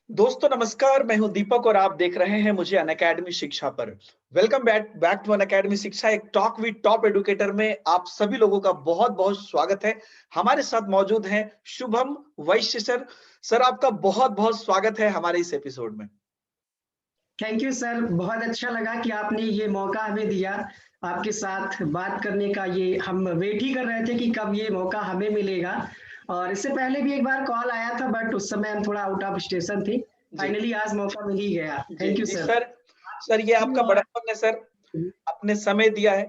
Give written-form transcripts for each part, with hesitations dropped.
दोस्तों नमस्कार, मैं हूं दीपक और आप देख रहे हैं मुझे अनअकैडमी शिक्षा पर। Welcome back back to Unacademy Shiksha, एक टॉक विद टॉप एडुकेटर में आप सभी लोगों का बहुत-बहुत स्वागत है। हमारे साथ मौजूद हैं शुभम वैश्य सर। सर आपका बहुत-बहुत स्वागत है हमारे इस एपिसोड में। थैंक यू सर, बहुत अच्छा लगा कि आपने ये मौका हमें दिया आपके साथ बात करने का। ये हम वेट ही कर रहे थे कि कब ये मौका हमें मिलेगा। और इससे पहले भी एक बार कॉल आया था, बट उस समय हम थोड़ा आउट ऑफ स्टेशन थे। जी, फाइनली आज मौका मिल ही गया। जी, थैंक यू जी सर। सर। सर ये आपका और बड़प्पन है सर। आपने समय दिया है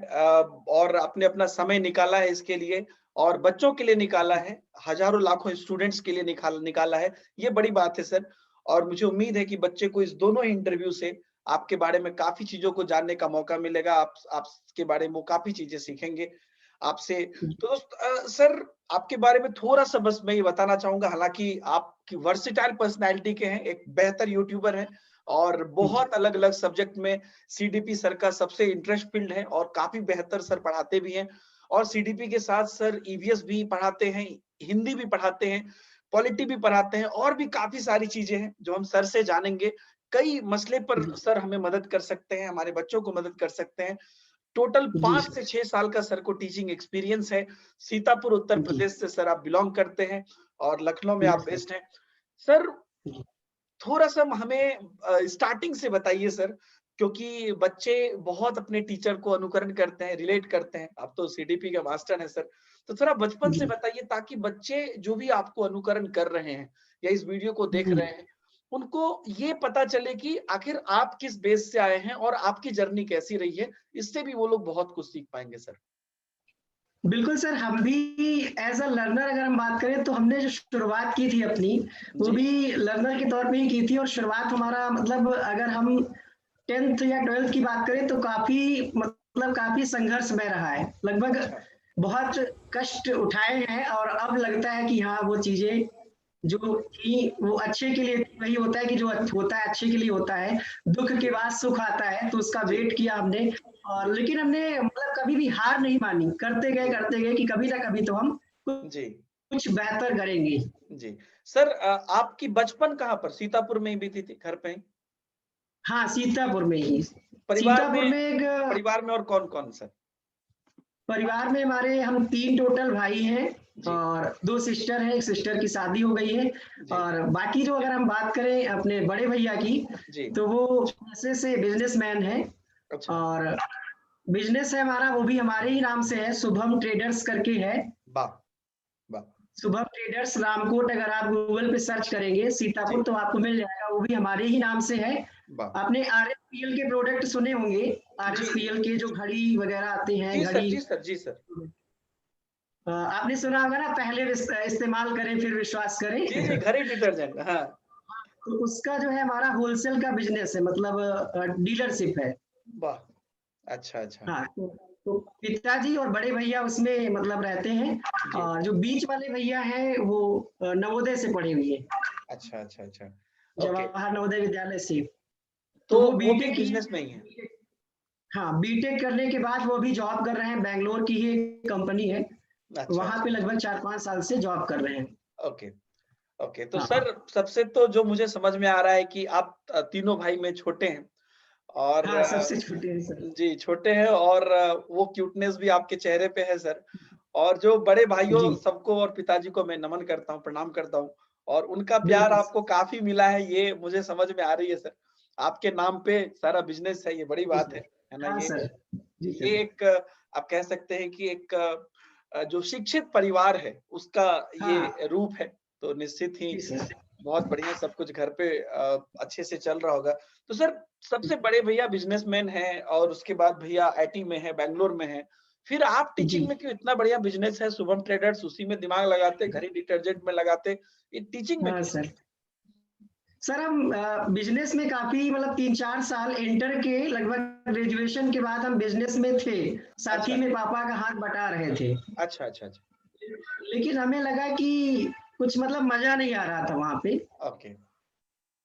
और आपने अपना समय निकाला है इसके लिए और बच्चों के लिए निकाला है, हजारों लाखों स्टूडेंट्स के लिए निकाला है। ये बड़ी बात है सर और मुझे उम्मीद है कि बच्चे को इस दोनों ही इंटरव्यू से आपके बारे में काफ़ी चीज़ों को जानने का मौका मिलेगा। आपके बारे में वो काफ़ी चीज़ें सीखेंगे आपसे। तो सर आपके बारे में थोड़ा-सा बस मैं ये बताना चाहूँगा, हालाँकि आपकी वर्सेटाइल पर्सनैलिटी के हैं, एक बेहतर यूट्यूबर हैं और बहुत अलग-अलग सब्जेक्ट में सीडीपी सर का सबसे इंटरेस्ट फील्ड है और काफ़ी बेहतर सर पढ़ाते भी हैं और सीडीपी के साथ सर ईवीएस भी पढ़ाते हैं, हिंदी भी पढ़ाते हैं, पॉलिटी भी पढ़ाते हैं और भी काफ़ी सारी चीज़ें हैं जो हम सर से जानेंगे। कई मसले पर सर हमें मदद कर सकते हैं, हमारे बच्चों को मदद कर सकते हैं। टोटल जी 5 से 6 साल का सर को टीचिंग एक्सपीरियंस है। सीतापुर उत्तर जी प्रदेश से सर आप बिलॉन्ग करते हैं और लखनऊ में जी आप सर। बेस्ड हैं। सर जी थोड़ा-सा हमें स्टार्टिंग से बताइए सर, क्योंकि बच्चे बहुत अपने टीचर को अनुकरण करते हैं, रिलेट करते हैं। आप तो सीडीपी के मास्टर हैं सर, तो थोड़ा बचपन से जी बताइए ताकि बच्चे जो भी आपको अनुकरण कर रहे हैं या इस वीडियो को देख जी रहे हैं, उनको ये पता चले कि आखिर आप किस बेस से आए हैं और आपकी जर्नी कैसी रही है। इससे भी वो लोग बहुत कुछ सीख पाएँगे सर। बिल्कुल सर, हम भी एज़ अ लर्नर अगर हम बात करें तो हमने जो शुरुआत की थी अपनी, वो जी, भी लर्नर के तौर पे ही की थी। और शुरुआत हमारा मतलब अगर हम 10th या 12th की बात करें तो काफ़ी संघर्षमय रहा है। लगभग अच्छा। बहुत कष्ट उठाए हैं और अब लगता है कि हाँ, वो चीज़ें जो थी वो अच्छे के लिए थी। वही होता है कि जो होता है अच्छे के लिए होता है। दुःख के जी, बाद सुख आता है, तो उसका जी, वेट किया हमने। और लेकिन हमने मतलब कभी भी हार नहीं मानी। जी, करते गए कि कभी ना कभी तो हम जी, कुछ बेहतर करेंगे। जी। सर आपकी बचपन कहाँ पर? सीतापुर में ही बीती थी, घर पे ही? हाँ, सीतापुर में ही। परिवार सीतापुर में में एक परिवार में और कौन-कौन सर? परिवार में हमारे हम 3 टोटल भाई हैं जी, और 2 सिस्टर हैं, 1 सिस्टर की शादी हो गई है। जी, और बाकी जो अगर हम बात करें अपने बड़े भैया की, जी। तो वो पैसे से बिज़नेसमैन हैं। अच्छा, और बिज़नेस है हमारा, वो भी हमारे ही नाम से है, शुभम ट्रेडर्स करके है। वाह! वाह! शुभम ट्रेडर्स रामकोट अगर आप गूगल पे सर्च करेंगे सीतापुर जी, तो आपको मिल जाएगा, वो भी हमारे ही नाम से है। वाह! आपने आरएसपीएल के प्रोडक्ट सुने होंगे, जी, आरएसपीएल के जो घड़ी वगैरह आते हैं, जी सर, घड़ी। जी सर, जी सर। आपने सुना होगा ना, पहले इस्तेमाल करें फिर विश्वास जी, जी, करें। घड़ी डिटर्जेंट हाँ, तो उसका जो है हमारा होलसेल का बिज़नेस है, मतलब डीलरशिप है। वाह! अच्छा, अच्छा। हाँ, तो पिताजी और बड़े भैया उसमें मतलब रहते हैं। जी, और जो बीच वाले भैया हैं वो नवोदय से पढ़े हुए हैं, अच्छा, अच्छा, अच्छा। ओके, जवाहर नवोदय विद्यालय से। तो तो वो वो भी बीटेक किए बिज़नेस में ही हैं? हैं। हाँ, बीटेक करने के बाद वो भी जॉब कर रहे हैं, बैंगलोर की ही एक कंपनी है, अच्छा, वहाँ अच्छा, पे अच्छा। लगभग 4-5 साल से जॉब कर रहे हैं। Okay, okay. तो हाँ, सर सबसे तो जो मुझे समझ में आ रहा है कि आप तीनों भाई में छोटे हैं और हाँ, सबसे छोटे हैं सर। जी, छोटे हैं और वो क्यूटनेस भी आपके चेहरे पे है सर। और जो बड़े भाइयों जी, सबको और पिताजी को मैं नमन करता हूँ, प्रणाम करता हूँ और उनका प्यार बिल्कुल। आपको काफ़ी मिला है, ये मुझे समझ में आ रही है सर। आपके नाम पे सारा बिज़नेस है, ये बड़ी जी, बात सर। है ना? हाँ, ये सर। जी, ये सर। एक आप कह सकते हैं कि एक जो शिक्षित परिवार है, उसका हाँ, ये रूप है। तो निश्चित ही जी, सर। बहुत बढ़िया सब कुछ घर पे अच्छे से चल रहा होगा। तो सर सबसे बड़े भैया बिज़नेसमैन हैं और उसके बाद भैया आईटी में हैं, बैंगलोर में हैं। फिर आप टीचिंग जी। में क्यों इतना बढ़िया बिज़नेस है, शुभम ट्रेडर्स उसी में दिमाग लगाते, घड़ी डिटर्जेंट में लगाते, ये टीचिंग में हाँ, क्यों? सर। सर हम बिज़नेस में काफ़ी मतलब 3-4 साल इंटर के लगभग ग्रेजुएशन के बाद हम बिज़नेस में थे। साथ ही अच्छा, में पापा का हाथ बटा रहे थे। अच्छा, अच्छा, अच्छा। लेकिन हमें लगा कि कुछ मतलब मज़ा नहीं आ रहा था वहाँ पे। ओके,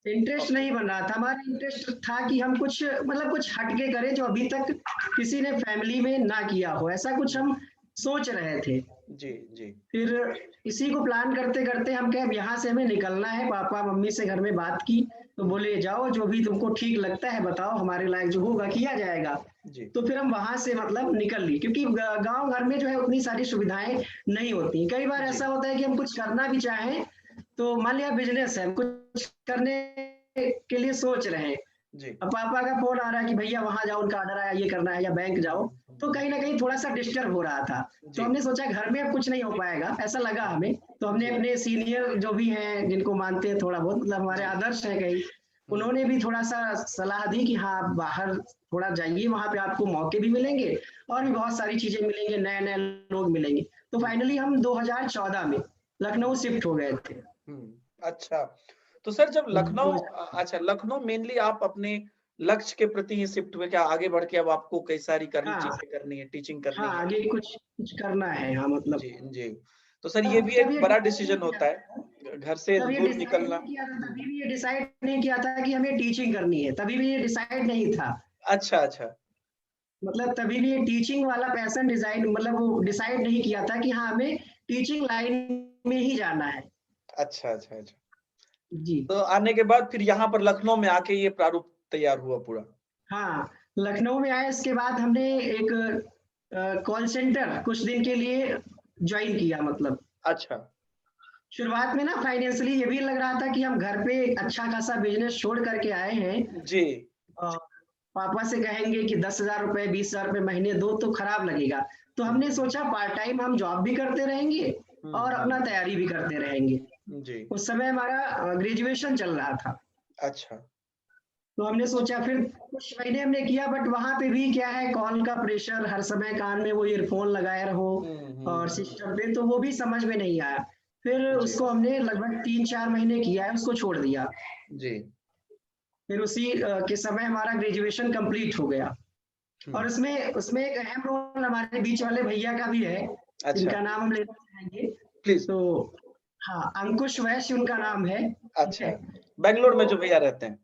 इंटरेस्ट ओके, नहीं बन रहा था। हमारा इंटरेस्ट था कि हम कुछ मतलब कुछ हट के करें जो अभी तक किसी ने फैमिली में ना किया हो। ऐसा कुछ हुँ, हम सोच रहे थे। जी, जी, फिर इसी को प्लान करते करते हम कहे अब यहाँ से हमें निकलना है। पापा मम्मी से घर में बात की तो बोले जाओ, जो भी तुमको ठीक लगता है बताओ, हमारे लायक जो होगा किया जाएगा। जी, तो फिर हम वहां से मतलब निकल लिए, क्योंकि गांव घर में जो है उतनी सारी सुविधाएं नहीं होती। कई बार जी, ऐसा होता है कि हम कुछ करना भी चाहें, तो मान लिया बिजनेस है, हम कुछ करने के लिए सोच रहे हैं, जी, अब पापा का फोन आ रहा है कि भैया वहां जाओ, उनका ऑर्डर आया, ये करना है, या बैंक जाओ। तो कहीं ना कहीं थोड़ा सा डिस्टर्ब हो रहा था। तो जी, हमने सोचा घर में अब कुछ नहीं हो पाएगा, ऐसा लगा हमें। तो हमने जी, अपने सीनियर जो भी हैं, जिनको मानते हैं थोड़ा बहुत, मतलब हमारे जी, आदर्श हैं कहीं, हुँ, उन्होंने भी थोड़ा सा सलाह दी कि हाँ आप बाहर थोड़ा जाइए, वहां पे आपको मौके भी मिलेंगे और भी बहुत सारी चीजें मिलेंगी, नए नए लोग मिलेंगे। तो हुँ, फाइनली हम 2014 में लखनऊ शिफ्ट हो गए थे। अच्छा। तो सर जब लखनऊ 2000 अच्छा लखनऊ मेनली आप अपने लक्ष्य के प्रति ही शिफ्ट हुए क्या? आगे बढ़ के अब आपको कई सारी हाँ, चीज़ें करनी है, टीचिंग हाँ, करनी है। आगे कुछ कुछ करना है, हाँ मतलब। जी, जी। तो सर ये तब भी तब एक ये बड़ा डिसाइड नहीं डिसीज़न किया होता है, था, घर से तब ये दूर डिसाइड निकलना। नहीं किया था, तभी हुँ, भी ये डिसाइड नहीं किया था कि हमें टीचिंग करनी है, तभी भी ये डिसाइड नहीं था। अच्छा, अच्छा। मतलब तभी भी ये टीचिंग वाला पैशन डिजाइन, मतलब वो डिसाइड नहीं किया था कि हाँ हमें टीचिंग लाइन में ही जाना है। अच्छा, अच्छा, अच्छा। जी। तो आने के बाद फिर यहाँ पर लखनऊ में आके ये प्रारूप तैयार हुआ पूरा। हाँ, लखनऊ में आए, इसके बाद हमने एक कॉल सेंटर कुछ दिन के लिए ज्वाइन किया। मतलब अच्छा। शुरुआत में ना फाइनेंशियली ये भी लग रहा था कि हम घर पे अच्छा खासा बिजनेस छोड़ करके आए हैं, जी। और पापा से कहेंगे कि 10,000 रुपए 20,000 रुपए महीने दो तो खराब लगेगा। तो हुँ, हमने सोचा पार्ट टाइम हम जॉब भी करते रहेंगे हुँ, और अपना हुँ। तैयारी भी करते रहेंगे। जी। उस समय हमारा ग्रेजुएशन चल रहा था। अच्छा। तो हमने सोचा, फिर कुछ महीने हमने किया, बट वहां पे भी क्या है, कॉल का प्रेशर, हर समय कान में वो ईयरफोन लगाए रहो हुँ, और हुँ, हुँ। सिस्टम पे, तो वो भी समझ में नहीं आया। फिर जी, उसको हमने लगभग 3-4 महीने किया है, उसको छोड़ दिया। जी। फिर उसी के समय हमारा ग्रेजुएशन कंप्लीट हो गया। हुँ। और उसमें उसमें एक अहम रोल हमारे बीच वाले भैया का भी है, अच्छा, जिनका नाम हम लेना चाहेंगे। प्लीज़। तो हाँ, अंकुश वैश्य उनका नाम है। ठीक अच्छा, है। बैंगलोर में तो जो भैया रहते हैं।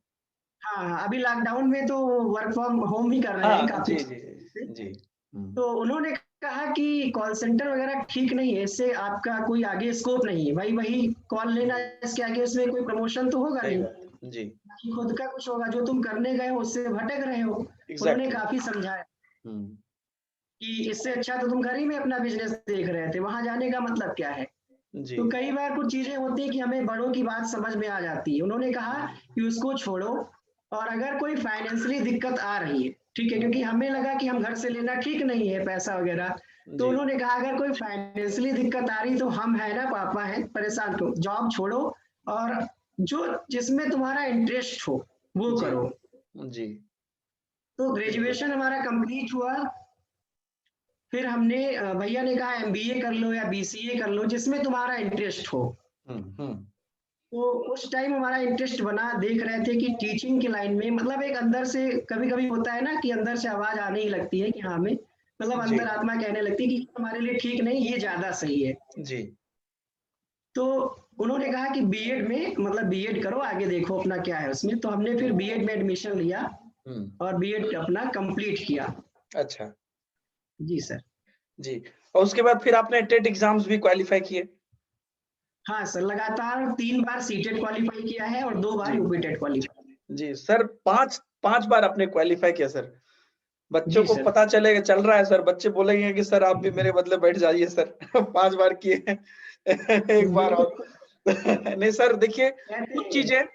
हाँ, हाँ, अभी लॉकडाउन में तो वर्क फ्रॉम होम ही कर रहे हैं हाँ, काफी जी, जी, टाइम से। जी। जी। हुँ। तो उन्होंने कहा कि कॉल सेंटर वगैरह ठीक नहीं है, इससे आपका कोई आगे स्कोप नहीं है भाई, वही कॉल लेना जी, है, इसके आगे उसमें कोई प्रमोशन तो होगा सही नहीं, बात है। जी, कि खुद का कुछ होगा, जो तुम करने गए हो उससे भटक रहे हो। उन्होंने इग्ज़ैक्टली। काफी समझाया हुँ। कि इससे अच्छा तो तुम घर ही में अपना बिजनेस देख रहे थे, वहां जाने का मतलब क्या है। जी। तो कई बार कुछ चीजें होती है कि हमें बड़ों की बात समझ में आ जाती है। उन्होंने कहा हुँ, कि उसको छोड़ो, और अगर कोई फाइनेंशियली दिक्कत आ रही है, ठीक है, हुँ। क्योंकि हमें लगा कि हम घर से लेना ठीक नहीं है पैसा वगैरह। तो जी, उन्होंने कहा अगर कोई फाइनेंशियली दिक्कत आ रही तो हम है ना, पापा हैं, परेशान क्यों, जॉब छोड़ो और जो जिसमें तुम्हारा इंटरेस्ट हो वो जी, करो। जी, तो बिल्कुल। ग्रेजुएशन हमारा कंप्लीट हुआ। फिर हमने भैया ने कहा एमबीए कर लो या बीसीए कर लो, जिसमें तुम्हारा इंटरेस्ट हो। हुँ, हुँ। तो उस टाइम हमारा इंटरेस्ट बना, देख रहे थे कि टीचिंग की लाइन में, मतलब एक अंदर से कभी कभी होता है ना कि अंदर से आवाज आने ही लगती है कि हाँ हमें, मतलब जी, अंतर आत्मा कहने लगती है कि हमारे लिए ठीक नहीं, ये ज्यादा सही है। जी। तो उन्होंने कहा कि बीएड में, मतलब बीएड करो, आगे देखो अपना क्या है उसमें। तो हमने फिर हुँ, बीएड में एडमिशन लिया हुँ। और बीएड अपना कंप्लीट किया। अच्छा, जी सर। जी। और उसके बाद फिर आपने टेट एग्ज़ाम्स भी क्वालीफ़ाई किए? हाँ सर, लगातार 3 बार सीटेट क्वालिफाई किया है और 2 बार जी, यूपीटेट क्वालिफाई। जी। सर 5 बार आपने क्वालीफ़ाई किया सर। बच्चों जी को सर। पता चलेगा चल रहा है सर, बच्चे बोलेंगे कि सर आप भी मेरे बदले बैठ जाइए सर 5 बार किए हैं 1 बार और बिल्कुल। नहीं सर देखिए कहते कुछ हैं। चीज़ें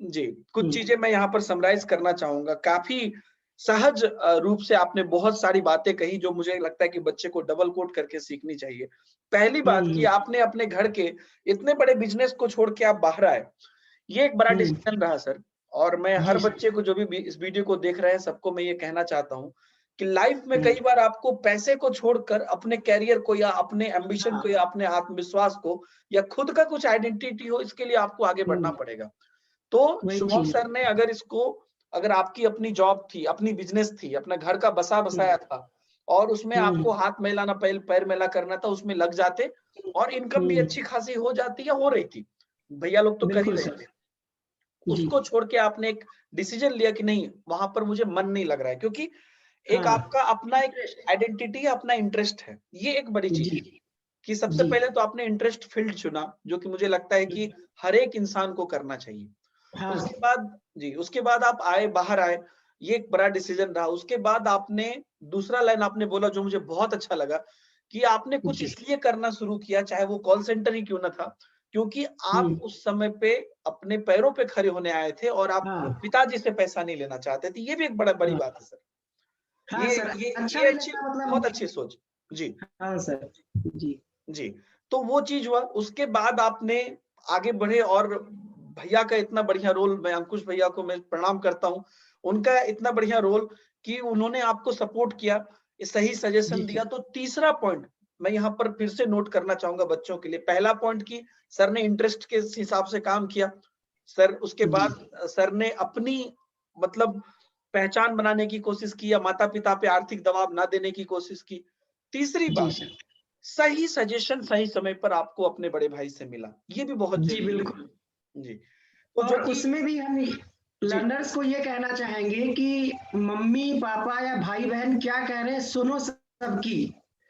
जी, कुछ हम्म, चीज़ें मैं यहाँ पर समराइज़ करना चाहूँगा। काफ़ी सहज रूप से आपने बहुत सारी बातें कही जो मुझे लगता है कि बच्चे को डबल कोट करके सीखनी चाहिए। पहली बात कि हम्म, आपने अपने घर के इतने बड़े बिज़नेस को छोड़ के आप बाहर आए। ये एक बड़ा हम्म, डिसीज़न रहा सर और मैं हर जी सर। बच्चे को जो भी इस वीडियो को देख रहे हैं सबको मैं ये कहना चाहता हूँ कि लाइफ में हम्म, कई बार आपको पैसे को छोड़कर अपने करियर को या अपने एम्बिशन को हाँ, या अपने आत्मविश्वास को या खुद का कुछ आइडेंटिटी हो इसके लिए आपको आगे बढ़ना हम्म, पड़ेगा। तो वही शुभम चीज। सर ने अगर आपकी अपनी जॉब थी, अपनी बिज़नेस थी, अपना घर का हम्म, बसा-बसाया था और उसमें आपको हम्म, हाथ मैला ना पैर मैला करना था, उसमें लग जाते और इनकम भी हम्म, अच्छी खासी हो जाती या हो रही थी। भैया लोग तो कर ही बिल्कुल रहे सर। थे। जी। उसको छोड़ के आपने एक डिसीजन लिया कि नहीं वहां पर मुझे मन नहीं लग रहा है क्योंकि एक हाँ। आपका अपना एक इंटरेस्ट। आइडेंटिटी है अपना इंटरेस्ट है ये एक बड़ी चीज जी। है कि सबसे जी पहले तो आपने इंटरेस्ट फील्ड चुना, जो कि मुझे लगता है कि हर एक इंसान को करना चाहिए। हाँ उसके बाद जी, उसके बाद आप आए, बाहर आए, ये एक बड़ा डिसीजन रहा। उसके बाद आपने दूसरा लाइन आपने बोला जो मुझे बहुत अच्छा लगा, कि आपने कुछ जी इसलिए करना शुरू किया, चाहे वो कॉल सेंटर ही क्यों ना था, क्योंकि आप हम्म उस समय पे अपने पैरों पे खड़े होने आए थे और आप हाँ पिताजी से पैसा नहीं लेना चाहते थे। ये भी एक बड़ा बड़ी हाँ बात है सर। हाँ ये सर, ये अच्छा ये नहीं अच्छी, लगा मतलब। बहुत अच्छी सोच। जी, हाँ सर। जी जी। तो वो चीज़ हुआ, उसके बाद आपने आगे बढ़े और भैया का इतना बढ़िया रोल, मैं अंकुश भैया को मैं प्रणाम करता हूँ। उनका इतना बढ़िया रोल कि उन्होंने आपको सपोर्ट किया, सही जी सजेशन दिया। तो तीसरा पॉइंट मैं यहाँ पर फिर से नोट करना चाहूँगा बच्चों के लिए। पहला पॉइंट कि सर ने इंटरेस्ट के हिसाब से काम किया। सर उसके जी बाद सर ने अपनी मतलब पहचान बनाने की कोशिश की, या माता-पिता पे आर्थिक दबाव ना देने की कोशिश की। तीसरी जी बात, सर। सही सजेशन सही समय पर आपको अपने बड़े भाई से मिला, ये भी बहुत जी ज़रूरी है। बिल्कुल। जी, तो और जो कि उसमें भी हम जी, लर्नर्स को ये कहना चाहेंगे कि मम्मी पापा या भाई बहन क्या कह रहे हैं सुनो सबकी,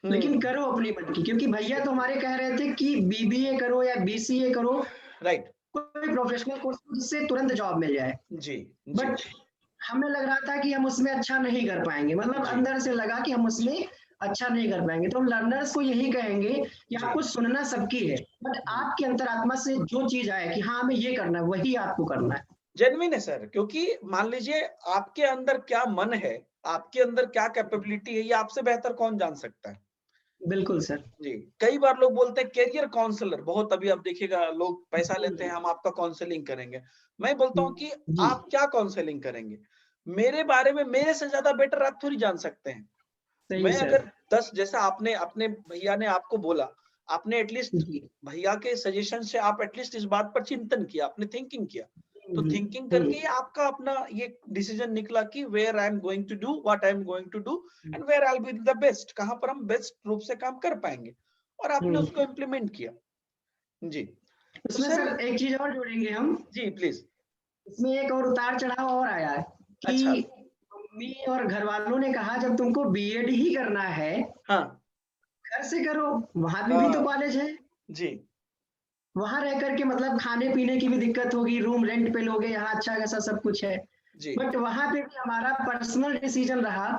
लेकिन हुँ, करो अपनी मन की, क्योंकि भैया तो हमारे कह रहे थे कि बीबीए करो या बीसीए करो, राइट, कोई प्रोफेशनल कोर्स जिससे तुरंत जॉब मिल जाए। जी, जी, बट हमें लग रहा था कि हम उसमें अच्छा नहीं कर पाएंगे, मतलब जी, अंदर से लगा कि हम उसमें अच्छा नहीं कर पाएंगे। तो हम लर्नर्स को यही कहेंगे कि जी, आपको सुनना सबकी है, बट हुँ। आपके अंतरात्मा से जो चीज आए कि हाँ हमें ये करना है, वही आपको करना है। जेन्युइन है सर, क्योंकि मान लीजिए आपके अंदर क्या मन है, आपके अंदर क्या कैपेबिलिटी है, ये आपसे बेहतर कौन जान सकता है। बिल्कुल सर। जी, कई बार लोग बोलते हैं करियर काउंसलर, बहुत अभी आप देखिएगा लोग पैसा लेते हैं, जी हम आपका काउंसलिंग करेंगे। मैं बोलता हूँ कि जी आप क्या काउंसलिंग करेंगे? मेरे बारे में मेरे से ज़्यादा बेटर आप थोड़ी जान सकते हैं। सही मैं सर। अगर 10 जैसा आपने अपने भैया ने आपको बोला, आपने एटलीस्ट जी भैया के सजेशन से आप एटलीस्ट इस बात पर चिंतन किया, आपने थिंकिंग किया। तो हम्म थिंकिंग करके हम्म ये आपका अपना ये डिसीजन निकला कि where I am going to do, what I am going to do and where I will be the best, कहाँ पर हम बेस्ट रूप से काम कर पाएँगे और आपने हम्म। उसको इम्प्लीमेंट किया। जी। तो उसमें सर सर एक चीज और जोड़ेंगे हम, जी, प्लीज़। इसमें एक और उतार चढ़ाव और आया है अच्छा, कि मम्मी और घर वालों ने कहा जब तुमको बीएड ही करना है हाँ, घर से करो, वहां पे भी तो हाँ, कॉलेज है, जी, वहां रह करके मतलब खाने पीने की भी दिक्कत होगी, रूम रेंट पे लोगे, यहाँ अच्छा खासा सब कुछ है। जी, बट वहां पे भी हमारा पर्सनल डिसीजन रहा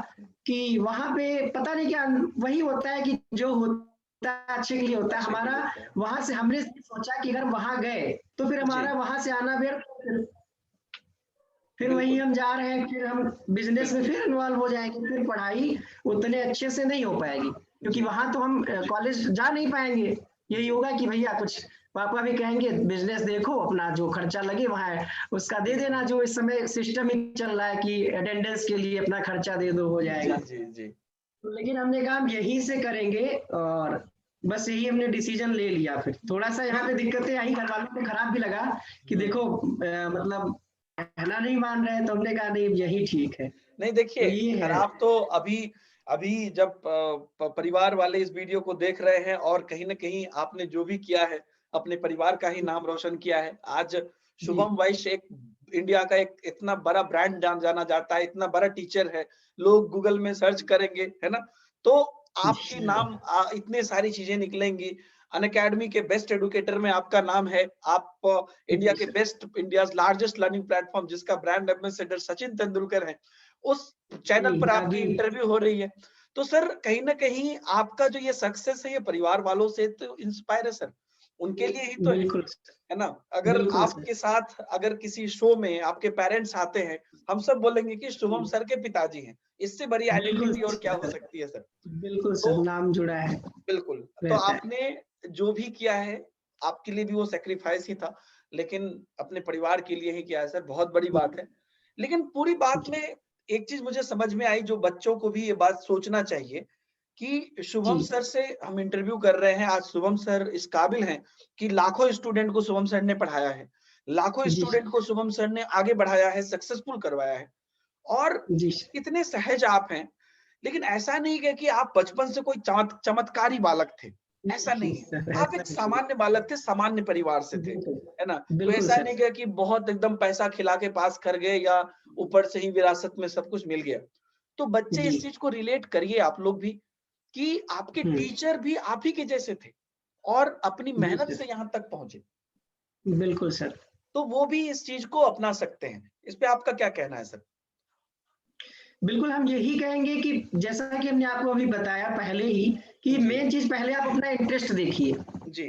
कि वहां पे पता नहीं क्या वही होता है कि जो होता है अच्छे के लिए होता है अच्छे के हमारा। लिए होता है। वहां से हमने सोचा कि अगर वहां गए तो फिर जी, हमारा वहां से आना व्यर्थ, फिर वही बिल्कुल, हम जा रहे हैं, फिर हम बिजनेस में बिल्कुल। फिर इन्वॉल्व हो जाएंगे, फिर पढ़ाई उतने अच्छे से नहीं हो पाएगी, क्योंकि जी, वहां तो हम कॉलेज जा नहीं पाएंगे। यही जी, होगा कि भैया कुछ पापा भी कहेंगे बिजनेस देखो, अपना जो खर्चा लगे वहां उसका दे देना, हुँ। जो इस समय सिस्टम ही चल रहा है कि अटेंडेंस के लिए अपना खर्चा दे दो हो जी, जाएगा। जी, जी। तो लेकिन हमने कहा हम यहीं से करेंगे, और बस यही हमने डिसीजन ले लिया। फिर थोड़ा सा यहाँ नहीं पे दिक्कतें आई, घर वालों को खराब भी लगा कि हुँ। देखो मतलब कहना नहीं मान रहे हैं, तो हमने कहा नहीं यही ठीक है। नहीं तो देखिए, ये है। खराब तो अभी अभी जब परिवार वाले इस वीडियो को देख रहे हैं और कहीं न कहीं आपने जो भी किया है, अपने परिवार का ही नाम रोशन किया है। आज जी शुभम वैश्य एक इंडिया का एक इतना बड़ा ब्रांड जाना जाता है, इतना बड़ा टीचर है। लोग गूगल में सर्च करेंगे, है ना? तो आपके नाम इतने सारी चीज़ें निकलेंगी। अनअकैडमी के बेस्ट एडुकेटर में आपका नाम है। आप इंडिया जी के sir. Best India's largest learning platform जिसका ब्रांड एम्बेसडर सचिन तेंदुलकर है। उस चैनल पर जी आपकी अभी इंटरव्यू हो रही है। तो सर कहीं न कहीं आपका जो ये सक्सेस है ये परिवार वालों से तो इंस्पायर है सर। उनके लिए ही तो बिल्कुल है ना? अगर बिल्कुल सर। आपके साथ अगर किसी शो में आपके पेरेंट्स आते हैं, हम सब बोलेंगे कि शुभम जी, सर के पिताजी हैं। इससे बड़ी बिल्कुल आइडेंटिटी और क्या हो सर। सकती है सर? बिल्कुल सर, तो नाम जुड़ा है, बिल्कुल, तो रहता है। आपने जो भी किया है, आपके लिए भी वो सैक्रिफाइस ही था, लेकिन अपने परिवार के लिए ही किया है सर, बहुत बड़ी बात है। लेकिन पूरी बात में एक चीज़ मुझे समझ में आई जो बच्चों को भी ये बात सोचना चाहिए कि शुभम जी सर से हम इंटरव्यू कर रहे हैं, आज शुभम सर इस काबिल हैं कि लाखों स्टूडेंट को शुभम सर ने पढ़ाया है। लाखों जी स्टूडेंट को शुभम सर ने आगे बढ़ाया है, सक्सेसफुल करवाया है और जी इतने सहज आप हैं। लेकिन ऐसा नहीं है कि आप बचपन से कोई चमत्कारी बालक थे, ऐसा नहीं नहीं है। सर, आप ऐसा एक नहीं है। सामान्य बालक थे, सामान्य परिवार से थे, बिल्कुल है ना? कोई बिल्कुल ऐसा सर। नहीं है कि बहुत एकदम पैसा खिला के पास कर गए या ऊपर से ही विरासत में सब कुछ मिल गया। तो बच्चे जी इस चीज़ को रिलेट करिए आप लोग भी कि आपके हम्म टीचर भी आप ही के जैसे थे। और अपनी जी मेहनत सर, से यहाँ तक पहुंचे, बिल्कुल सर। तो वो भी इस चीज को अपना सकते हैं। इस पे आपका क्या कहना है सर? बिल्कुल, हम यही कहेंगे कि जैसा कि हमने आपको अभी बताया पहले ही कि जी, मेन चीज़ पहले आप अपना इंटरेस्ट देखिए। जी,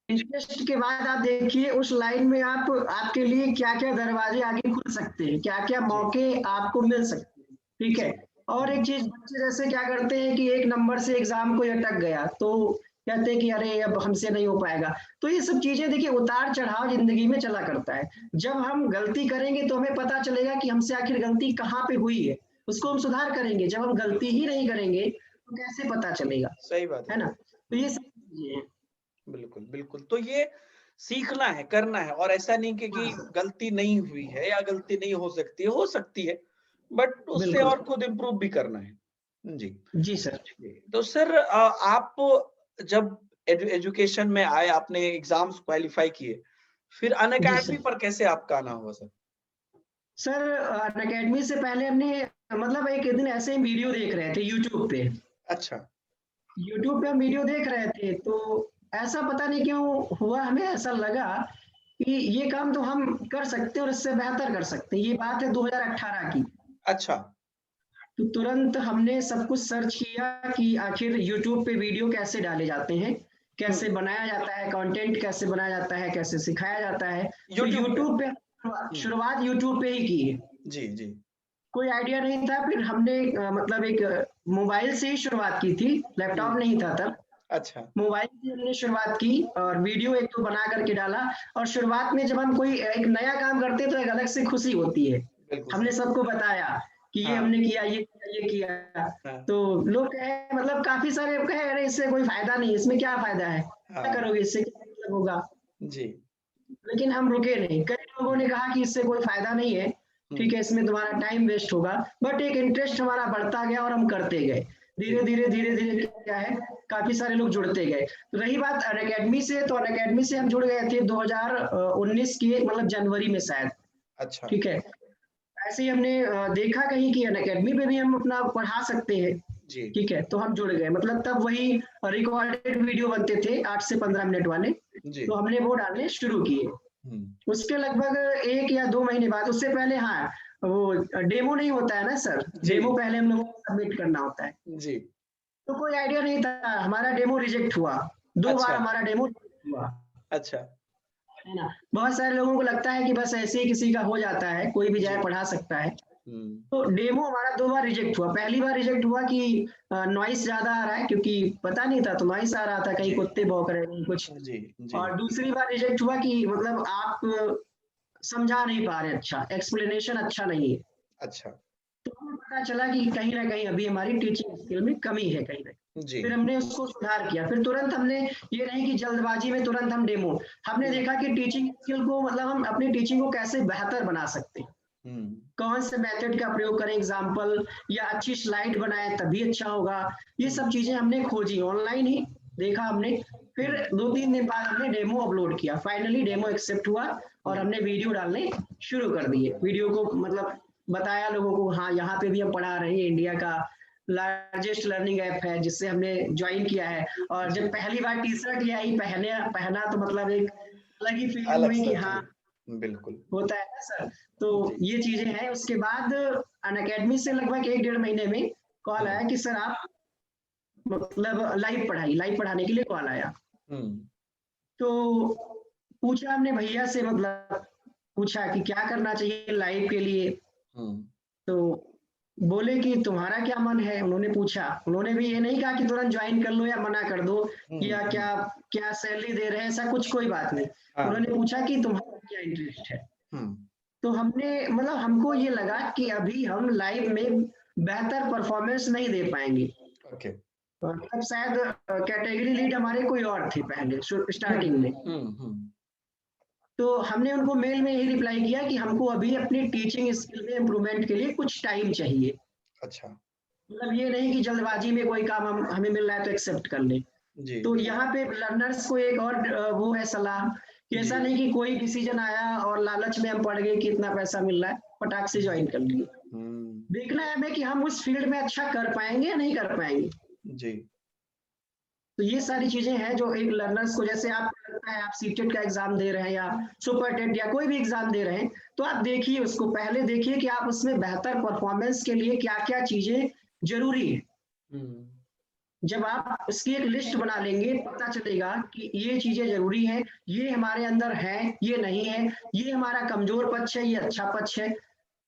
इंटरेस्ट के बाद आप देखिए उस लाइन में आप आपके लिए क्या-क्या दरवाजे आगे खुल सकते हैं, क्या-क्या जी, मौके आपको मिल सकते हैं, ठीक जी। है? और एक चीज़ बच्चे जैसे क्या करते हैं कि 1 नंबर से एग्ज़ाम कोई अटक गया, तो कहते हैं कि अरे! अब हमसे नहीं हो पाएगा। तो ये सब चीज़ें देखिए उतार-चढ़ाव ज़िंदगी में चला करता है। जब हम गलती करेंगे तो हमें पता चलेगा कि हमसे आखिर गलती कहाँ पे हुई है, उसको हम सुधार करेंगे। जब हम गलती ही नहीं करेंगे, तो कैसे पता चलेगा, सही बात है है ना? सर। तो ये सब चीज़ें हैं। बिल्कुल, बिल्कुल। तो ये सीखना है, करना है और ऐसा नहीं कि हाँ, सर। गलती नहीं हुई है या गलती नहीं हो सकती है, बट उससे बिल्कुल। और खुद इम्प्रूव भी करना है। जी, जी सर। जी। तो सर आप जब एजुकेशन में आए, आपने एग्ज़ाम्स क्वालीफाई किए, फिर जी अनअकैडमी सर। पर कैसे आपका आना हुआ सर? सर अकेडमी से पहले हमने मतलब एक दिन ऐसे ही वीडियो देख रहे थे यूट्यूब पे। अच्छा, यूट्यूब पे हम वीडियो देख रहे थे तो ऐसा पता नहीं क्यों हुआ हमें ऐसा लगा कि ये काम तो हम कर सकते हैं और इससे बेहतर कर सकते हैं। ये बात है 2018 की। अच्छा। तो तुरंत हमने सब कुछ सर्च किया कि आखिर यूट्यूब पे वीडियो कैसे डाले जाते हैं, हुँ, कैसे बनाया जाता है, कंटेंट कैसे बनाया जाता है, कैसे सिखाया जाता है। तो यूट्यूब पे। यूट्यूब पे हुँ, शुरुआत यूट्यूब पे ही की है। जी, जी। कोई आइडिया नहीं था फिर हमने मतलब एक मोबाइल से ही शुरुआत की थी, हुँ, लैपटॉप नहीं था तब। अच्छा, मोबाइल से हमने शुरुआत की और वीडियो 1-2 बना कर के डाला और शुरुआत में जब हम कोई एक नया काम करते हैं तो एक अलग से खुशी होती है। बिल्कुल हमने सही। सबको बताया कि ये हाँ, हमने किया, ये किया, ये किया। हाँ, तो लोग कहे मतलब काफ़ी सारे कहे अरे इससे कोई फ़ायदा नहीं, इसमें क्या फ़ायदा है? क्या हाँ, करोगे इससे क्या मतलब होगा? जी। लेकिन हम रुके नहीं। कई लोगों ने कहा कि इससे कोई फ़ायदा नहीं है, हुँ, ठीक है, इसमें तुम्हारा टाइम वेस्ट होगा। बट एक इंटरेस्ट हमारा बढ़ता गया और हम करते गए। जी, धीरे-धीरे, धीरे-धीरे क्या है, काफ़ी सारे लोग जुड़ते गए। तो रही बात अनअकैडमी से, तो अनअकैडमी से हम जुड़ गए थे 2019 के मतलब जनवरी में शायद, अच्छा, ठीक है। ऐसे ही हमने देखा कहीं कि अनअकैडमी पे भी हम अपना पढ़ा सकते हैं, जी, ठीक है, तो हम जुड़ गए। मतलब तब वही रिकॉर्डेड वीडियो बनते थे 8 से 15 मिनट वाले, जी। तो हमने वो डालने शुरू किए। हुँ, उसके लगभग 1 या 2 महीने बाद उससे पहले हाँ, वो डेमो नहीं होता है ना सर, जी, डेमो पहले हम लोगों को सबमिट करना होता है। जी। तो कोई आइडिया नहीं था, हमारा डेमो रिजेक्ट हुआ, 2 बार अच्छा, हमारा डेमो रिजेक्ट हुआ, अच्छा। है ना? बहुत सारे लोगों को लगता है कि बस ऐसे ही किसी का हो जाता है, कोई भी जी। जाए पढ़ा सकता है। हुँ, तो डेमो हमारा 2 बार रिजेक्ट हुआ, पहली बार रिजेक्ट हुआ कि नॉइज़ ज़्यादा आ रहा है क्योंकि पता नहीं था तो नॉइज़ आ रहा था, कहीं जी, कुत्ते भौंक रहे हैं, कुछ। जी, जी। और दूसरी बार रिजेक्ट हुआ कि मतलब आप समझा नहीं पा रहे अच्छा, एक्सप्लेनेशन अच्छा नहीं है। अच्छा, तो हमें पता चला कि कहीं न कहीं अभी हमारी टीचिंग स्किल में कमी है कहीं न कहीं। जी। फिर हमने उसको सुधार किया, फिर तुरंत हमने ये नहीं कि जल्दबाजी में तुरंत हम डेमो, हमने हुँ, देखा कि टीचिंग स्किल को मतलब हम अपनी टीचिंग को कैसे बेहतर बना सकते हैं। हुँ, कौन से मेथड का प्रयोग करें एग्ज़ाम्पल या अच्छी स्लाइड बनाएँ तभी अच्छा होगा। ये हुँ, सब चीज़ें हमने खोजी ऑनलाइन ही देखा हमने। फिर हुँ, 2-3 दिन बाद हमने डेमो अपलोड किया। फाइनली डेमो एक्सेप्ट हुआ और हुँ, हमने वीडियो डालने शुरू कर दिए। वीडियो को मतलब बताया लोगों को हाँ, यहाँ पे भी हम पढ़ा रहे हैं, इंडिया का लार्जेस्ट लर्निंग ऐप है जिससे हमने जॉइन किया है। और जब जी। पहली बार टी-शर्ट ये आई पहना तो मतलब एक अलग ही फीलिंग अलग हुई कि सा जी, हाँ, बिल्कुल। होता है ना सर। तो जी, ये चीज़ें हैं। उसके बाद अनअकैडमी से लगभग 1 डेढ़ महीने में कॉल हुँ, आया कि सर आप मतलब लाइव पढ़ाने के लिए कॉल आया। हुँ, तो पूछा हमने भैया से मतलब पूछा कि क्या करना चाहिए लाइव के लिए? हुँ, तो बोले कि तुम्हारा क्या मन है? उन्होंने पूछा। उन्होंने भी ये नहीं कहा कि तुरंत जॉइन कर लो या मना कर दो हुँ, या हुँ, क्या क्या सैलरी दे रहे हैं, ऐसा कुछ कोई बात नहीं। हाँ, उन्होंने पूछा कि तुम्हारा क्या इंटरेस्ट है? हुँ, तो हमने मतलब हमको ये लगा कि अभी हम लाइव में बेहतर परफॉर्मेंस नहीं दे पाएँगे। ओके। मतलब शायद कैटेगरी लीड हमारे कोई और थे पहले हुँ, स्टार्टिंग में। हुँ, हुँ, तो हमने उनको मेल में यही रिप्लाई किया कि हमको अभी अपनी टीचिंग स्किल में इम्प्रूवमेंट के लिए कुछ टाइम चाहिए। अच्छा, मतलब ये नहीं कि जल्दबाजी में कोई काम हम हमें मिल रहा है तो एक्सेप्ट कर लें। जी, तो यहाँ पे लर्नर्स को एक और वो है सलाह कि जी, ऐसा नहीं कि कोई डिसीजन आया और लालच में हम पड़ गए कि इतना पैसा मिल रहा है, फटाक से हुँ, जॉइन कर लिए। हुँ, देखना है हमें कि हम उस फील्ड में अच्छा कर पाएँगे या नहीं कर पाएँगे। जी, तो ये सारी चीजें हैं जो एक लर्नर्स को, जैसे आपको लगता है आप सीटेट का एग्जाम दे रहे हैं या सुपर टेट या कोई भी एग्जाम दे रहे हैं, तो आप देखिए उसको, पहले देखिए कि आप उसमें बेहतर परफॉर्मेंस के लिए क्या क्या चीजें जरूरी है। जब आप उसकी एक लिस्ट बना लेंगे, पता चलेगा कि ये चीजें जरूरी हैं, ये हमारे अंदर है, ये नहीं है, ये हमारा कमजोर पक्ष है, ये अच्छा पक्ष है,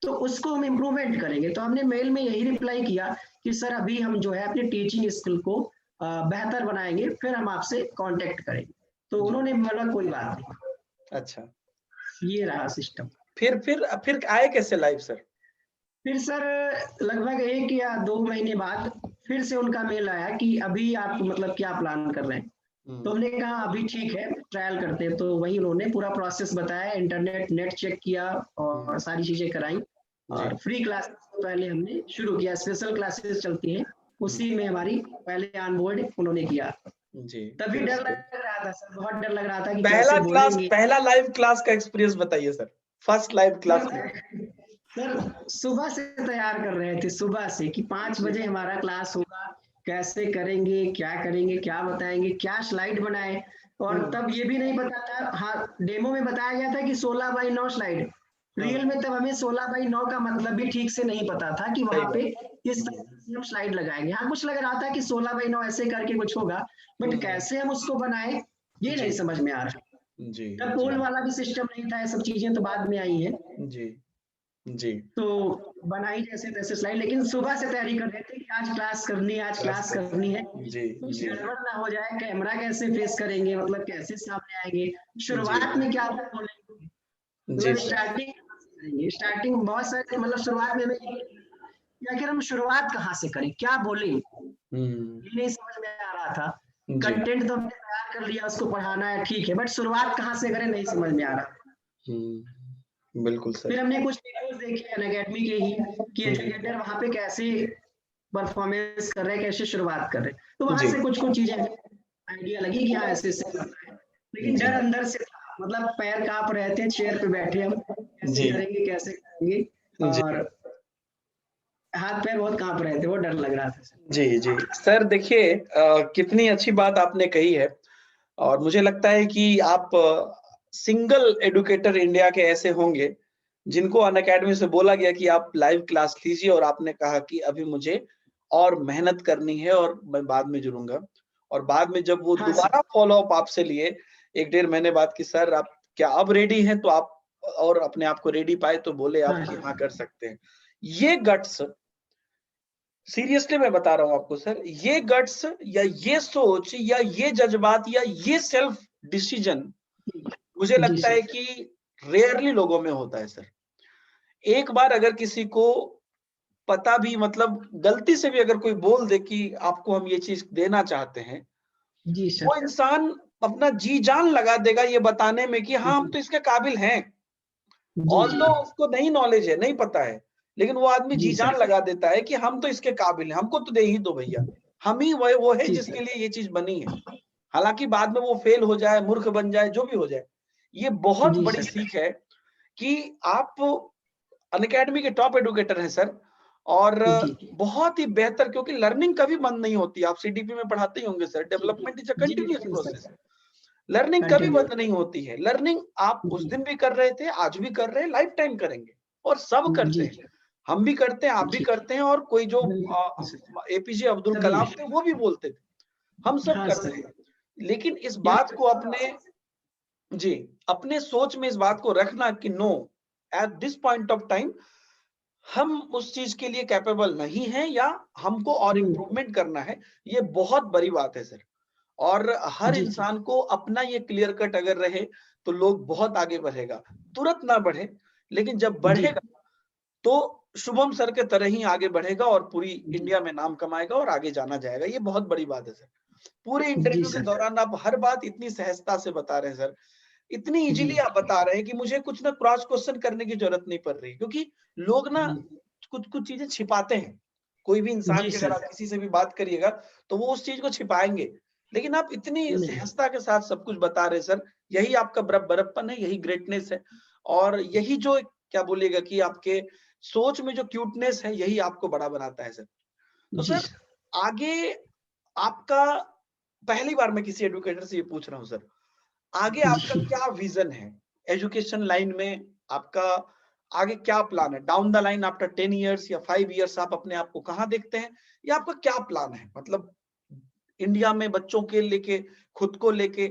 तो उसको हम इम्प्रूवमेंट करेंगे। तो हमने मेल में यही रिप्लाई किया कि सर अभी हम जो है अपनी टीचिंग स्किल को बेहतर बनाएंगे, फिर हम आपसे कांटेक्ट करेंगे। तो उन्होंने बोला कोई बात नहीं। अच्छा, ये रहा सिस्टम। फिर आए कैसे लाइव सर? फिर सर लगभग 1 या 2 महीने बाद फिर से उनका मेल आया कि अभी आप मतलब क्या प्लान कर रहे हैं। तो हमने कहा अभी ठीक है, ट्रायल करते हैं। तो वही उन्होंने पूरा प्रोसेस बताया, इंटरनेट नेट चेक किया और सारी चीजें कराई, और फ्री क्लास पहले हमने शुरू किया। स्पेशल क्लासेस चलती हैं, उसी में हमारी पहले ऑनबोर्ड उन्होंने किया जी। तभी डर लग रहा था सर, बहुत डर लग रहा था कि पहला कैसे क्लास, बोलेंगे। पहला लाइव क्लास का एक्सपीरियंस बताइए सर, फर्स्ट लाइव क्लास में। सर सुबह से तैयार कर रहे थे, सुबह से कि 5 बजे हमारा क्लास होगा, कैसे करेंगे, क्या बताएंगे, क्या स्लाइड बनाए। और तब ये भी नहीं पता था, हाँ डेमो में बताया गया था कि 16x9 स्लाइड, रियल में तब हमें 16x9 का मतलब भी ठीक से नहीं पता था कि वहां पे इस तरह से हम स्लाइड लगाएंगे। हाँ कुछ लग रहा था कि 16x9 ऐसे करके कुछ होगा, बट कैसे हम उसको बनाए ये नहीं समझ में आ रहा। जी तब पोल वाला भी सिस्टम नहीं था, ये सब चीजें तो बाद में आई है। जी जी। तो बनाई जैसे तैसे स्लाइड, लेकिन सुबह से तैयारी कर रहे थे कि आज क्लास करनी है, आज क्लास करनी है। जी कुछ जी गड़बड़ ना हो जाए, कैमरा कैसे फेस करेंगे, मतलब कैसे सामने आएंगे, शुरुआत में क्या बोलेंगे, जी मतलब स्टार्टिंग बहुत सारे, मतलब शुरुआत में हमें आखिर हम शुरुआत कहाँ से करें, क्या बोले, ये नहीं समझ में आ रहा था। जी कंटेंट तो हमने तैयार कर लिया, उसको पढ़ाना है ठीक है, बट शुरुआत कहाँ से करें नहीं समझ में आ रहा। बिल्कुल सर। फिर हमने कुछ वीडियोस देखे अनअकैडमी के ही कि एजुकेटर वहां पे कैसे परफॉर्मेंस कर रहे हैं, कैसे शुरुआत कर रहे हैं। तो वहां जी से कुछ कुछ चीजें आइडिया लगी कि हाँ ऐसे ऐसे करना है, लेकिन जी डर अंदर से था, मतलब पैर कांप रहे थे, चेयर पे बैठे हम, कैसे जी करेंगे कैसे करेंगे, जी और हाथ पैर बहुत कांप रहे थे, वो डर लग रहा था। जी जी सर, देखिए कितनी अच्छी बात आपने कही है, और मुझे लगता है कि आप सिंगल एडुकेटर इंडिया के ऐसे होंगे जिनको अनअकैडमी से बोला गया कि आप लाइव क्लास लीजिए, और आपने कहा कि अभी मुझे और मेहनत करनी है और मैं बाद में जुड़ूंगा। और बाद में जब वो हाँ सर। दोबारा फॉलो अप आपसे लिए 1 डेढ़ महीने बाद कि सर आप क्या अब रेडी हैं, तो आप और अपने आप को रेडी पाए तो बोले आप हाँ कि हाँ कर सकते हैं। ये गट्स, सीरियसली मैं बता रहा हूँ आपको सर, ये गट्स या ये सोच या ये जज्बात या ये सेल्फ डिसीजन मुझे जी लगता सर। है कि रेयरली लोगों में होता है सर। एक बार अगर किसी को पता भी, मतलब गलती से भी अगर कोई बोल दे कि आपको हम ये चीज देना चाहते हैं, जी वो सर। इंसान अपना जी जान लगा देगा ये बताने में कि हाँ हम तो इसके काबिल हैं। जी जी ऑल्दो उसको नहीं नॉलेज है, नहीं पता है, लेकिन वो आदमी जी जी जान सर। लगा देता है कि हम तो इसके काबिल हैं, हमको तो दे ही दो भैया, हम ही वो है जी जिसके सर। लिए ये चीज बनी है। हालांकि बाद में वो फेल हो जाए, मूर्ख बन जाए, जो भी हो जाए, ये बहुत जी बड़ी सर। सीख है कि आप अनअकैडमी के टॉप एडुकेटर हैं सर, और जी बहुत ही बेहतर, क्योंकि लर्निंग कभी बंद नहीं होती। आप सीडीपी में पढ़ाते ही होंगे सर, जी डेवलपमेंट इज अ जी कंटिन्यूअस बिल्कुल प्रोसेस। सर। लर्निंग कभी कंटिन्यू। बंद नहीं होती है। लर्निंग आप उस जी दिन भी कर रहे थे, आज भी कर रहे हैं, लाइफ टाइम करेंगे, और सब करते जी हैं। हम भी करते हैं, आप भी जी करते हैं, और कोई जो बिल्कुल सर। एपीजे अब्दुल सभी। कलाम थे वो भी बोलते थे, हम सब हाँ करते सर। हैं। लेकिन इस यार बात को अपने, जी, अपने सोच में इस बात को रखना कि no, at this point of time हम उस चीज के लिए कैपेबल नहीं है, या हमको और इम्प्रूवमेंट करना है, ये बहुत बड़ी बात है सर। और हर जी इंसान को अपना ये क्लियर कट अगर रहे तो लोग बहुत आगे बढ़ेगा। तुरंत ना बढ़े, लेकिन जब जी बढ़ेगा तो शुभम सर के तरह ही आगे बढ़ेगा और पूरी जी इंडिया में नाम कमाएगा और आगे जाना जाएगा। ये बहुत बड़ी बात है सर। पूरे जी इंटरव्यू के सर। दौरान आप हर बात इतनी सहजता से बता रहे हैं सर, इतनी जी इजीली आप बता रहे हैं कि मुझे कुछ ना क्रॉस क्वेश्चन करने की जरूरत नहीं पड़ रही, क्योंकि लोग ना कुछ कुछ चीजें छिपाते हैं। कोई भी इंसान जी की अगर सर। आप किसी से भी बात करिएगा तो वो उस चीज को छिपाएंगे, लेकिन आप इतनी नहीं। सहजता के साथ सब कुछ बता रहे हैं सर। यही आपका बड़प्पन है, यही ग्रेटनेस है, और यही जो क्या बोलिएगा कि आपके सोच में जो क्यूटनेस है, यही आपको बड़ा बनाता है सर। तो जी सर सर। आगे आपका पहली बार मैं किसी एजुकेटर से ये पूछ रहा हूँ सर, आगे आपका जी क्या विजन है एजुकेशन लाइन में? आपका आगे क्या प्लान है down the line after 10 years या 5 इयर्स? आप अपने आप को कहाँ देखते हैं या आपका क्या प्लान है? मतलब इंडिया में बच्चों के लेके, खुद को लेके,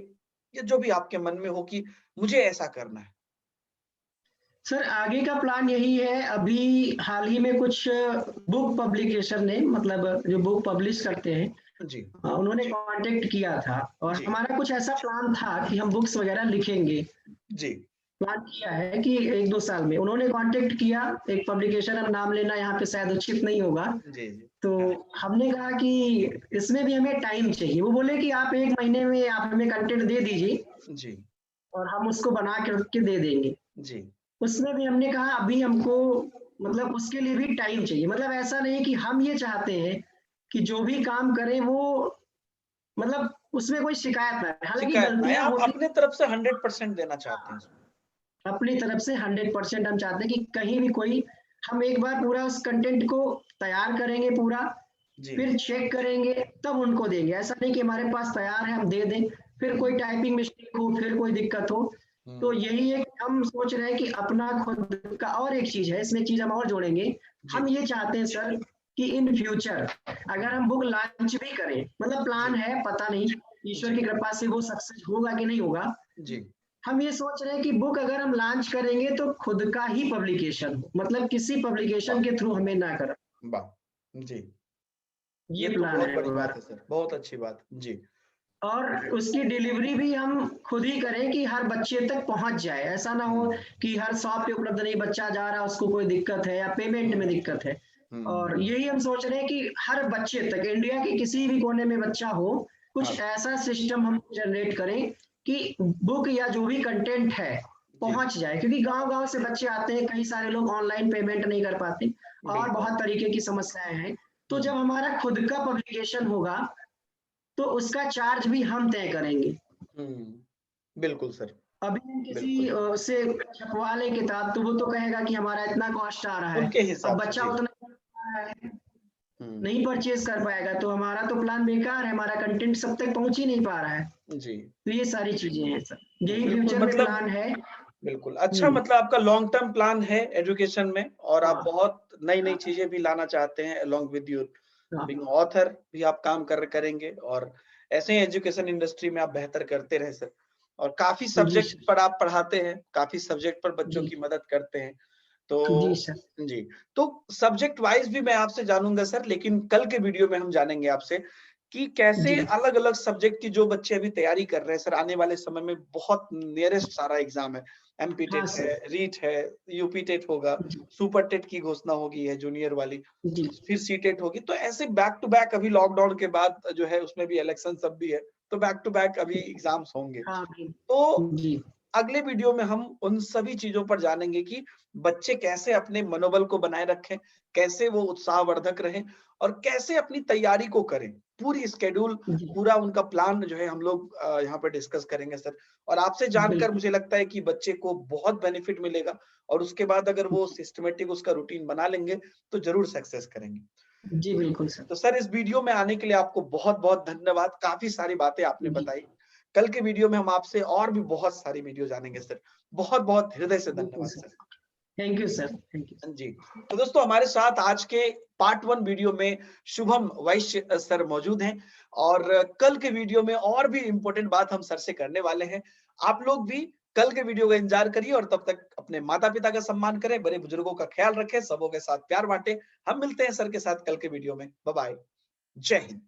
या जो भी आपके मन में हो कि मुझे ऐसा करना है। सर, आगे का प्लान यही है। अभी हाल ही में कुछ बुक पब्लिकेशन ने, मतलब जो बुक पब्लिश करते हैं, जी, उन्होंने कांटेक्ट किया था और जी, हमारा कुछ ऐसा प्लान था कि हम बुक्स वगैरह लिखेंगे। जी, प्लान किया है कि 1-2 साल में उन्होंने कांटेक्ट किया। एक पब्लिकेशन का नाम लेना यहाँ पे शायद उचित नहीं होगा। जी, जी, तो हमने कहा कि इसमें भी हमें टाइम चाहिए। वो बोले कि आप 1 महीने में आप हमें कंटेंट दे दीजिए जी, और हम उसको बना के दे देंगे। जी, उसमें भी हमने कहा अभी हमको, मतलब उसके लिए भी टाइम चाहिए। मतलब ऐसा नहीं कि हम ये चाहते हैं कि जो भी काम करें वो, मतलब उसमें कोई शिकायत ना आए। हालाँकि शिकायत ना आए, गलतियाँ आप होती अपने तरफ से 100% देना चाहते हैं हैं। इसमें। अपनी तरफ से 100% हम चाहते हैं कि कहीं भी कोई, हम एक बार पूरा उस कंटेंट को तैयार करेंगे पूरा, जी, फिर चेक करेंगे, तब उनको देंगे। ऐसा नहीं कि हमारे पास तैयार है हम दे दें, फिर कोई टाइपिंग मिस्टेक हो, फिर कोई दिक्कत हो। तो हुँ, यही है कि हम सोच रहे हैं कि अपना खुद का, और एक चीज़ है, इसमें एक चीज़ हम और जोड़ेंगे। जी, हम ये चाहते हैं सर कि इन फ्यूचर अगर हम बुक लॉन्च भी करें, मतलब प्लान जी, है, पता नहीं ईश्वर जी, की कृपा से वो सक्सेस होगा कि नहीं होगा। जी, हम ये सोच रहे हैं कि बुक अगर हम लॉन्च करेंगे तो खुद का ही पब्लिकेशन हो, मतलब किसी वाह! पब्लिकेशन के थ्रू हमें ना करना। वाह! जी, ये ये तो प्लान बहुत है बड़ी बात हमारा। है सर, बहुत अच्छी बात। जी, और उसकी डिलीवरी भी हम खुद ही करें कि हर बच्चे तक पहुंच जाए। ऐसा ना हो हुँ, कि हर शॉप पे उपलब्ध नहीं, बच्चा जा रहा है उसको कोई दिक्कत है या पेमेंट में हुँ, दिक्कत है। और हुँ, यही हम सोच रहे हैं कि हर बच्चे तक, इंडिया के किसी भी कोने में बच्चा हो, हाँ, कुछ ऐसा सिस्टम हम जनरेट करें कि बुक या जो भी कंटेंट है जी, पहुंच जाए। क्योंकि गांव-गांव से बच्चे आते हैं, कई सारे लोग ऑनलाइन पेमेंट नहीं कर पाते और बिल्कुल। बहुत तरीके की समस्याएं हैं। तो हुँ, जब हमारा खुद का पब्लिकेशन होगा तो उसका चार्ज भी हम तय करेंगे। हुँ, बिल्कुल सर, अभी हम किसी बिल्कुल, से छपवा लें किताब, तो वो तो कहेगा कि हमारा इतना कॉस्ट आ रहा है। उनके अब हिसाब से, बच्चा जी। उतना हुँ, नहीं परचेज़ कर पाएगा, तो हमारा तो प्लान बेकार है, हमारा कंटेंट सब तक पहुँच ही नहीं पा रहा है। जी, तो ये सारी चीज़ें हैं सर, यही बिल्कुल फ्यूचर में मतलब प्लान है। बिल्कुल, अच्छा हुँ, मतलब आपका लॉन्ग टर्म प्लान है एजुकेशन में और आप हाँ, बहुत नई-नई हाँ, चीज़ें भी लाना चाहते हैं अलोंग विद योर हाँ। बीइंग ऑथर भी आप काम करेंगे और ऐसे ही एजुकेशन इंडस्ट्री में आप बेहतर करते रहें सर। और काफ़ी जी सब्जेक्ट सर, पर आप पढ़ाते हैं, काफ़ी सब्जेक्ट पर बच्चों जी, की मदद करते हैं। जी तो सर। जी, तो सब्जेक्ट वाइज़ भी मैं आपसे जानूँगा सर, लेकिन कल के वीडियो में हम जानेंगे आपसे कि कैसे जी, अलग-अलग सब्जेक्ट की जो बच्चे अभी तैयारी कर रहे हैं सर, आने वाले समय में बहुत नियरेस्ट सारा एग्ज़ाम है। एमपी हाँ टेट है, सर। रीट है, यूपी टेट होगा, जी, सुपर टेट की घोषणा होगी है जूनियर वाली, जी, फिर सीटेट होगी। तो ऐसे बैक टू बैक अभी लॉकडाउन के बाद जो है उसमें भी इलेक्शन सब भी है, तो बैक टू बैक अभी एग्ज़ाम्स होंगे। हाँ जी, तो जी, अगले वीडियो में हम उन सभी चीज़ों पर जानेंगे कि बच्चे कैसे अपने मनोबल को बनाए रखें, कैसे वो उत्साहवर्धक रहें और कैसे अपनी तैयारी को करें। पूरी शेड्यूल, जी, पूरा उनका प्लान जो है हम लोग यहाँ पे डिस्कस करेंगे सर। और आपसे जानकर बिल्कुल। मुझे लगता है कि बच्चे को बहुत बेनिफिट मिलेगा और उसके बाद अगर वो सिस्टमैटिक उसका रूटीन बना लेंगे, तो ज़रूर सक्सेस करेंगे। जी, बिल्कुल सर। तो सर इस वीडियो में आने के लिए आपको बहुत-बहुत धन्यवाद। काफ़ी सारी बातें आपने जी, बताई। कल के वीडियो में हम आपसे और भी बहुत सारी वीडियो जानेंगे सर। बहुत-बहुत हृदय से बिल्कुल धन्यवाद sir. Sir. Thank you sir, thank you. जी। तो दोस्तों हमारे साथ आज के पार्ट 1 वीडियो में शुभम वैश्य सर मौजूद हैं और कल के वीडियो में और भी इम्पोर्टेंट बात हम सर से करने वाले हैं। आप लोग भी कल के वीडियो का इंतज़ार करिए और तब तक अपने माता-पिता का सम्मान करें, बड़े-बुजुर्गों का ख्याल रखें, सबों के साथ प्यार बाँटें। हम मिलते हैं सर के साथ कल के वीडियो में। बाय-बाय। जय हिंद।